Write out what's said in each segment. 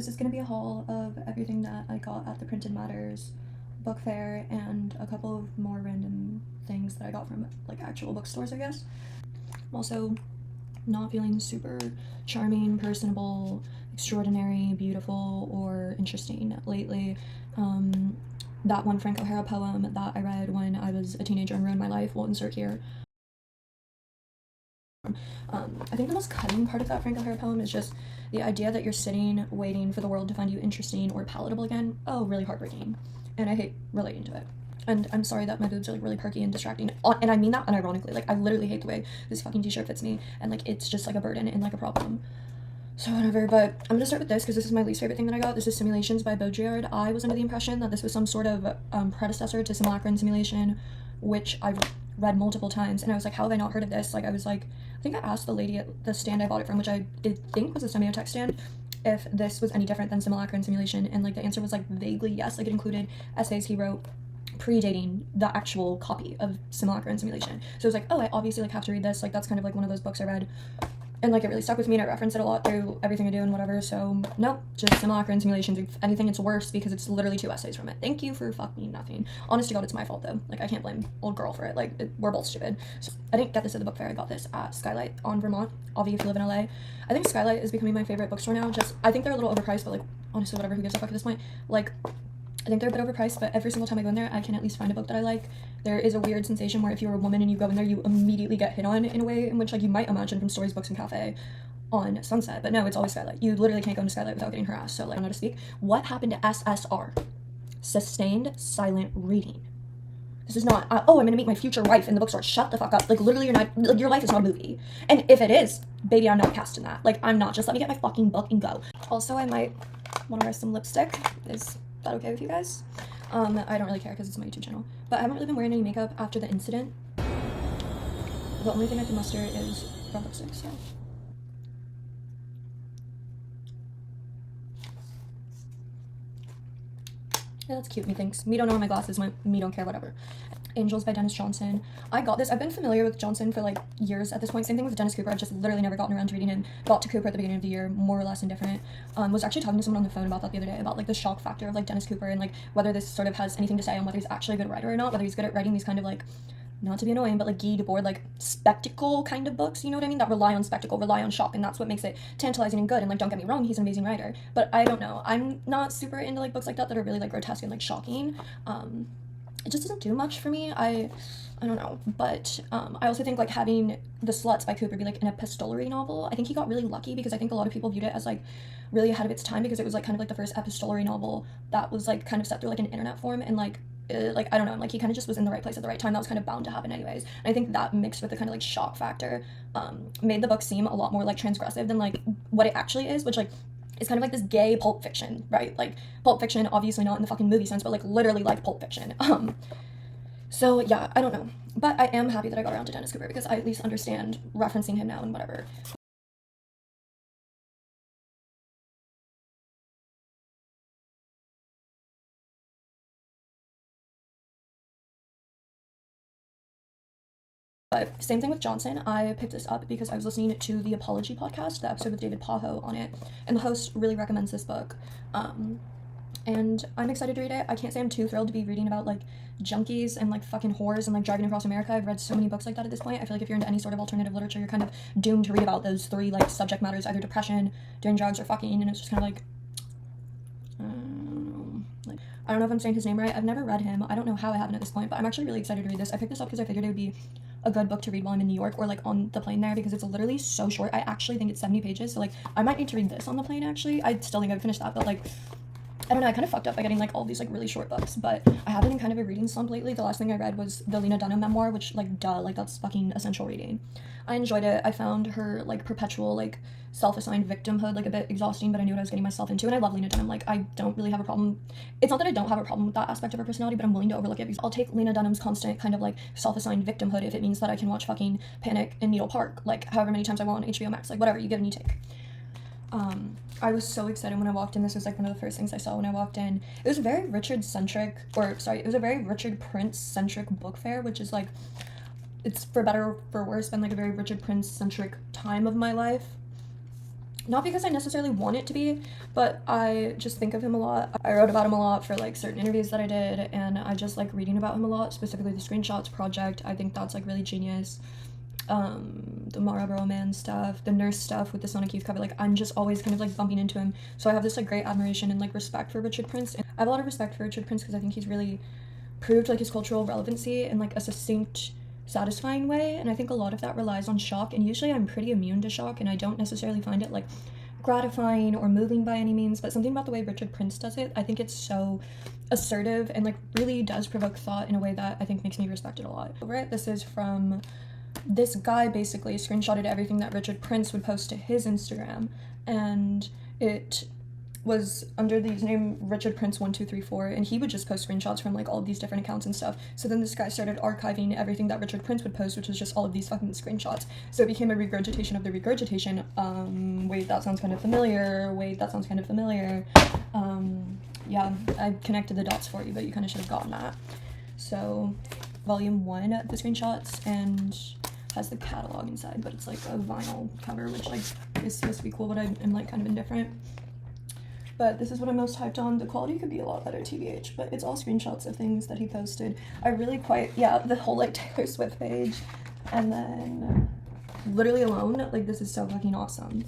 this is going to be a haul of everything that I got at the Printed Matters book fair and a couple of more random things that I got from like actual bookstores, I guess. I'm also not feeling super charming, personable, extraordinary, beautiful, or interesting lately. That one Frank O'Hara poem that I read when I was a teenager and ruined my life, we'll insert here. I think the most cutting part of that Frank O'Hara poem is just the idea that you're sitting waiting for the world to find you interesting or palatable again. Oh, really heartbreaking. And I hate relating to it. And I'm sorry that my boobs are like really perky and distracting. And I mean that unironically. Like, I literally hate the way this fucking t-shirt fits me. And like, it's just like a burden and like a problem. So whatever, but I'm gonna start with this because this is my least favorite thing that I got. This is Simulations by Baudrillard. I was under the impression that this was some sort of predecessor to Simulacra and Simulation, which I've read multiple times, and I was like, how have I not heard of this? Like, I was like, I think I asked the lady at the stand I bought it from, which I did think was a semiotext stand, if this was any different than Simulacra and Simulation, and like the answer was like vaguely yes. Like, it included essays he wrote predating the actual copy of Simulacra and Simulation. So I was like, oh, I obviously like have to read this. Like, that's kind of like one of those books I read and like it really stuck with me, and I reference it a lot through everything I do and whatever. So no, just Simulacra and Simulations. If anything, it's worse because it's literally 2 essays from it. Thank you for fucking nothing. Honest to God, it's my fault though. Like, I can't blame old girl for it. Like, we're both stupid. So I didn't get this at the book fair. I got this at Skylight on Vermont. Obviously, if you live in LA. I think Skylight is becoming my favorite bookstore now. Just, I think they're a little overpriced, but like, honestly, whatever, who gives a fuck at this point? Like, I think they're a bit overpriced, but every single time I go in there, I can at least find a book that I like. There is a weird sensation where if you're a woman and you go in there, you immediately get hit on in a way in which like you might imagine from Stories, Books, and Cafe on Sunset, but no, it's always Skylight. You literally can't go into Skylight without getting harassed. So like, I don't know how to speak. What happened to SSR? Sustained silent reading. This is not, oh, I'm gonna meet my future wife in the bookstore. Shut the fuck up. Like, literally, you're not, like, your life is not a movie. And if it is, baby, I'm not casting that. Like, I'm not. Just let me get my fucking book and go. Also, I might want to wear some lipstick. Is that okay with you guys? I don't really care because it's my YouTube channel. But I haven't really been wearing any makeup after the incident. The only thing I can muster is brown lipstick, so. Yeah, that's cute, methinks. Me don't know where my glasses went. Me don't care, whatever. Angels by Dennis Johnson. I got this. I've been familiar with Johnson for like years at this point. Same thing with Dennis Cooper. I've just literally never gotten around to reading him. Got to Cooper at the beginning of the year, more or less indifferent. Was actually talking to someone on the phone about that the other day, about like the shock factor of like Dennis Cooper and like whether this sort of has anything to say on whether he's actually a good writer or not, whether he's good at writing these kind of like, not to be annoying, but like Guy Debord, like spectacle kind of books, you know what I mean? That rely on spectacle, rely on shock, and that's what makes it tantalizing and good. And like, don't get me wrong, he's an amazing writer, but I don't know. I'm not super into like books like that are really like grotesque and like shocking. It just doesn't do much for me. I don't know, but I also think like having The Sluts by Cooper be like an epistolary novel, I think he got really lucky because I think a lot of people viewed it as like really ahead of its time because it was like kind of like the first epistolary novel that was like kind of set through like an internet form, and like I don't know, like he kind of just was in the right place at the right time. That was kind of bound to happen anyways. And I think that mixed with the kind of like shock factor made the book seem a lot more like transgressive than like what it actually is, which like is kind of like this gay Pulp Fiction, right? Like Pulp Fiction, obviously not in the fucking movie sense, but like literally like Pulp Fiction. So yeah, I don't know, but I am happy that I got around to Dennis Cooper because I at least understand referencing him now and whatever. But same thing with Johnson. I picked this up because I was listening to the Apology podcast, the episode with David Pajo on it, and the host really recommends this book. And I'm excited to read it. I can't say I'm too thrilled to be reading about like junkies and like fucking whores and like driving across America. I've read so many books like that at this point. I feel like if you're into any sort of alternative literature, you're kind of doomed to read about those 3 like subject matters, either depression, doing drugs, or fucking, and it's just kind of like, I don't know if I'm saying his name right. I've never read him. I don't know how it happened at this point, but I'm actually really excited to read this. I picked this up because I figured it would be a good book to read while I'm in New York or like on the plane there because it's literally so short. I actually think it's 70 pages, so like I might need to read this on the plane actually. I still think I would finish that, but like I don't know, I kind of fucked up by getting like all these like really short books, but I have been in kind of a reading slump lately. The last thing I read was the Lena Dunham memoir, which like duh, like that's fucking essential reading. I enjoyed it. I found her like perpetual like self-assigned victimhood like a bit exhausting, but I knew what I was getting myself into, and I love Lena Dunham. Like I don't really have a problem. It's not that I don't have a problem with that aspect of her personality, but I'm willing to overlook it because I'll take Lena Dunham's constant kind of like self-assigned victimhood if it means that I can watch fucking Panic in Needle Park like however many times I want on HBO Max, like whatever, you give and you take. I was so excited when I walked in. This was like one of the first things I saw when I walked in. It was a very it was a very Richard Prince-centric book fair, which is like, it's for better or for worse been like a very Richard Prince-centric time of my life. Not because I necessarily want it to be, but I just think of him a lot. I wrote about him a lot for like certain interviews that I did, and I just like reading about him a lot, specifically the screenshots project. I think that's like really genius. The Marlboro Man stuff, the nurse stuff with the Sonic Youth cover, like I'm just always kind of like bumping into him. So I have this like great admiration and like respect for Richard Prince. And I have a lot of respect for Richard Prince because I think he's really proved like his cultural relevancy in like a succinct, satisfying way. And I think a lot of that relies on shock, and usually I'm pretty immune to shock, and I don't necessarily find it like gratifying or moving by any means, but something about the way Richard Prince does it, I think it's so assertive and like really does provoke thought in a way that I think makes me respect it a lot. Over it, this is from this guy basically screenshotted everything that Richard Prince would post to his Instagram, and it was under the username Richard Prince 1234, and he would just post screenshots from like all of these different accounts and stuff. So then this guy started archiving everything that Richard Prince would post, which was just all of these fucking screenshots. So it became a regurgitation of the regurgitation. Wait, that sounds kind of familiar. Wait, that sounds kind of familiar. Yeah, I connected the dots for you, but you kind of should have gotten that. So volume 1, the screenshots, and has the catalog inside, but it's like a vinyl cover, which like is supposed to be cool, but I'm like kind of indifferent. But this is what I'm most hyped on. The quality could be a lot better, TBH, but it's all screenshots of things that he posted. I really the whole like Taylor Swift page, and then literally alone, like this is so fucking awesome.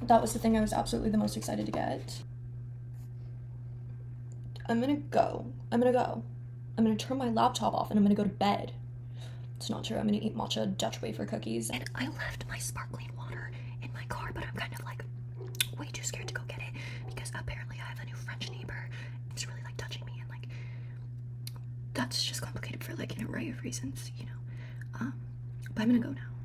That was the thing I was absolutely the most excited to get. I'm gonna turn my laptop off and I'm gonna go to bed. It's not true. I'm gonna eat matcha Dutch wafer cookies. And I left my sparkling water in my car, but I'm kind of like way too scared to go get it because apparently I have a new French neighbor. It's really like touching me, and like that's just complicated for like an array of reasons, you know. But I'm gonna go now.